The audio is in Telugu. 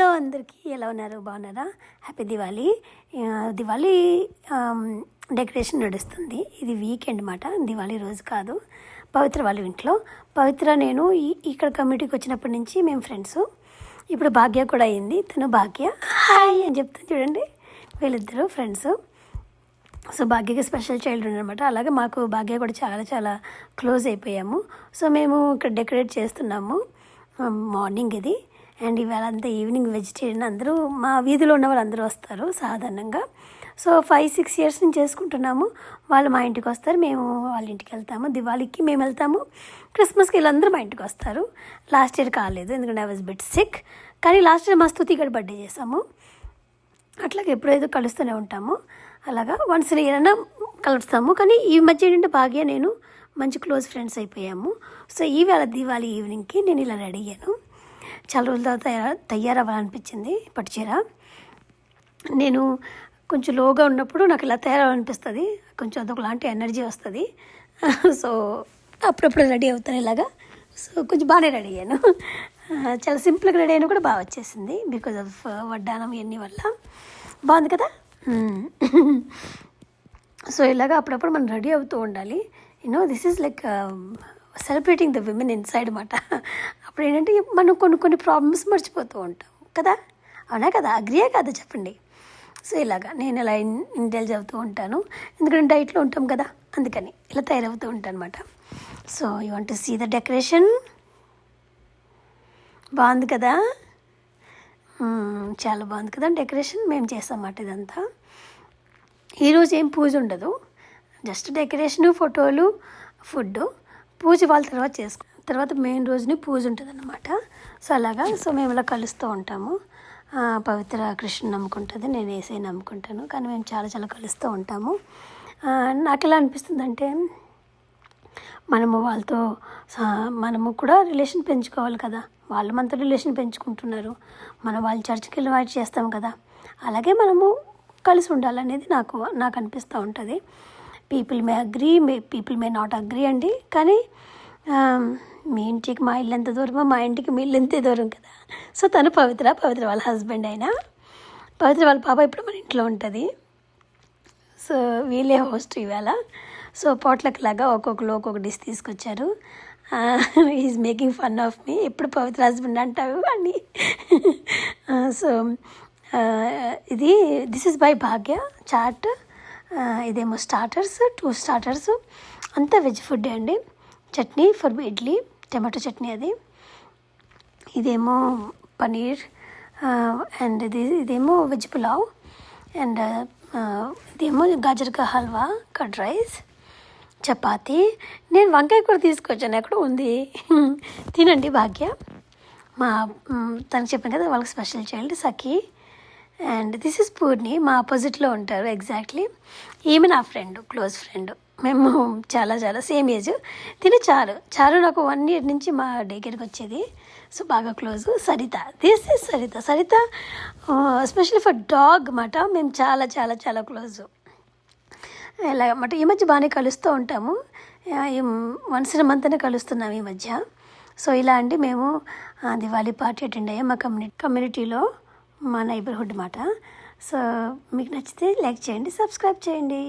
హలో అందరికీ, ఎలా ఉన్నారు? బాగున్నారా? హ్యాపీ దివాళీ. దివాళీ డెకరేషన్ నడుస్తుంది. ఇది వీకెండ్ మాట, దివాళీ రోజు కాదు. పవిత్ర వాళ్ళ ఇంట్లో. పవిత్ర నేను ఇక్కడ కమ్యూనిటీకి వచ్చినప్పటి నుంచి మేము ఫ్రెండ్స్. ఇప్పుడు భాగ్య కూడా అయింది. తను భాగ్య హాయ్ అని చెప్తాను చూడండి. వీళ్ళిద్దరూ ఫ్రెండ్స్. సో భాగ్యకి స్పెషల్ చైల్డ్ అనమాట. అలాగే మాకు భాగ్య కూడా చాలా చాలా క్లోజ్ అయిపోయాము. సో మేము ఇక్కడ డెకరేట్ చేస్తున్నాము. మార్నింగ్ ఇది. అండ్ ఇవాళ అంతా ఈవినింగ్ వెజిటేరియన్. అందరూ మా వీధిలో ఉన్న వాళ్ళు అందరూ వస్తారు సాధారణంగా. సో 5-6 years నుంచి చేసుకుంటున్నాము. వాళ్ళు మా ఇంటికి వస్తారు, మేము వాళ్ళ ఇంటికి వెళ్తాము. దివాళీకి మేము వెళ్తాము, క్రిస్మస్కి వీళ్ళందరూ మా ఇంటికి వస్తారు. లాస్ట్ ఇయర్ కాలేదు, ఎందుకంటే ఐ వాజ్ బిట్ సిక్. కానీ లాస్ట్ ఇయర్ మా స్తుతి ఇక్కడ బర్త్డే చేసాము. అట్లాగే ఎప్పుడైతే కలుస్తూనే ఉంటాము. అలాగా వన్స్ ఇయర్ అయినా కలుస్తాము. కానీ ఈ మధ్య ఏంటంటే భాగ్య నేను మంచి క్లోజ్ ఫ్రెండ్స్ అయిపోయాము. సో ఈవేళ దివాళీ ఈవినింగ్కి నేను ఇలా రెడీ అయ్యాను. చాలా రోజుల తర్వాత తయారవ్వాలనిపించింది. పట్టు చీర నేను కొంచెం లోగా ఉన్నప్పుడు నాకు ఇలా తయారవ్వాలనిపిస్తుంది. కొంచెం అదొకలాంటి ఎనర్జీ వస్తుంది. సో అప్పుడప్పుడు రెడీ అవుతాను ఇలాగా. సో కొంచెం బాగానే రెడీ అయ్యాను. చాలా సింపుల్గా రెడీ అయినా కూడా బాగా వచ్చేసింది. బికాజ్ ఆఫ్ వడ్డానం ఇవన్నీ వల్ల బాగుంది కదా. సో ఇలాగా అప్పుడప్పుడు మనం రెడీ అవుతూ ఉండాలి. This is like celebrating the women inside అన్నమాట. అప్పుడు ఏంటంటే మనం కొన్ని ప్రాబ్లమ్స్ మర్చిపోతూ ఉంటాం కదా. అవునా కదా? అగ్రియే కదా చెప్పండి. సో ఇలాగా నేను ఇలా ఇంటెలిజ్ అవుతూ ఉంటాను. ఎందుకంటే డైట్లో ఉంటాం కదా, అందుకని ఇలా తయారవుతూ ఉంటాను అనమాట. So you want to see the decoration. బాగుంది కదా, చాలా బాగుంది కదా డెకరేషన్. మేము చేస్తామన్నమాట ఇదంతా. ఈరోజు ఏం పూజ ఉండదు, జస్ట్ డెకరేషను, ఫోటోలు, ఫుడ్. పూజ వాళ్ళ తర్వాత మెయిన్ రోజుని పూజ ఉంటుంది అన్నమాట. సో అలాగా. సో మేము ఇలా కలుస్తూ ఉంటాము. పవిత్ర కృష్ణ నమ్ముకుంటుంది, నేను ఏసై నమ్ముకుంటాను. కానీ మేము చాలా చాలా కలుస్తూ ఉంటాము. నాకు ఎలా అనిపిస్తుంది అంటే మనము వాళ్ళతో మనము కూడా రిలేషన్ పెంచుకోవాలి కదా. వాళ్ళు మనతో రిలేషన్ పెంచుకుంటున్నారు, మనం వాళ్ళ చర్చికి ఇన్వైట్ చేస్తాం కదా. అలాగే మనము కలిసి ఉండాలనేది నాకు అనిపిస్తూ ఉంటుంది. People may agree, people may not agree అండి. కానీ మీ ఇంటికి మా ఇల్లు ఎంత దూరమో మా ఇంటికి మీ ఇల్లు ఎంతే దూరం కదా. సో తను పవిత్ర వాళ్ళ హస్బెండ్ అయినా, పవిత్ర వాళ్ళ పాప ఇప్పుడు మన ఇంట్లో ఉంటుంది. సో వీళ్ళే హోస్ట్ ఇవాళ. సో పోట్లక్ లాగా ఒక్కొక్క డిష్ తీసుకొచ్చారు. Is making fun of me. ఎప్పుడు పవిత్ర హస్బెండ్ అంటావు అని. So this is by Bhagya chat. ఇదేమో స్టార్టర్స్, 2 స్టార్టర్స్, అంతా వెజ్ ఫుడ్ అండి. చట్నీ ఫర్ ఇడ్లీ, టమాటో చట్నీ అది. ఇదేమో పనీర్. అండ్ ఇదేమో వెజ్ పులావ్. అండ్ ఇదేమో గాజర్కా హల్వా, కర్డ్ రైస్, చపాతీ. నేను వంకాయ కూడా తీసుకొచ్చాను, ఎక్కడ ఉంది. తినండి భాగ్య. తనకు చెప్పాను కదా, వాళ్ళకి special child Sakhi. And this is Purni, మా ఆపోజిట్లో ఉంటారు ఎగ్జాక్ట్లీ. ఈమె నా ఫ్రెండ్, క్లోజ్ ఫ్రెండ్. మేము చాలా చాలా సేమ్ ఏజ్. తిని చారు నాకు 1 year నుంచి మా దగ్గరికి వచ్చేది. సో బాగా close. Saritha, this is Saritha especially for dog మాట. మేము చాలా చాలా చాలా క్లోజ్. ఎలాగమాట ఈ మధ్య బాగానే కలుస్తూ ఉంటాము. వన్స్ ఇన్ మంత్ కలుస్తున్నాము ఈ మధ్య. సో ఇలా అండి మేము దివాళీ పార్టీ అటెండ్ అయ్యాం మా కమ్యూనిటీలో, మా నైబర్హుడ్ మాట. సో మీకు నచ్చితే లైక్ చేయండి, సబ్స్క్రైబ్ చేయండి.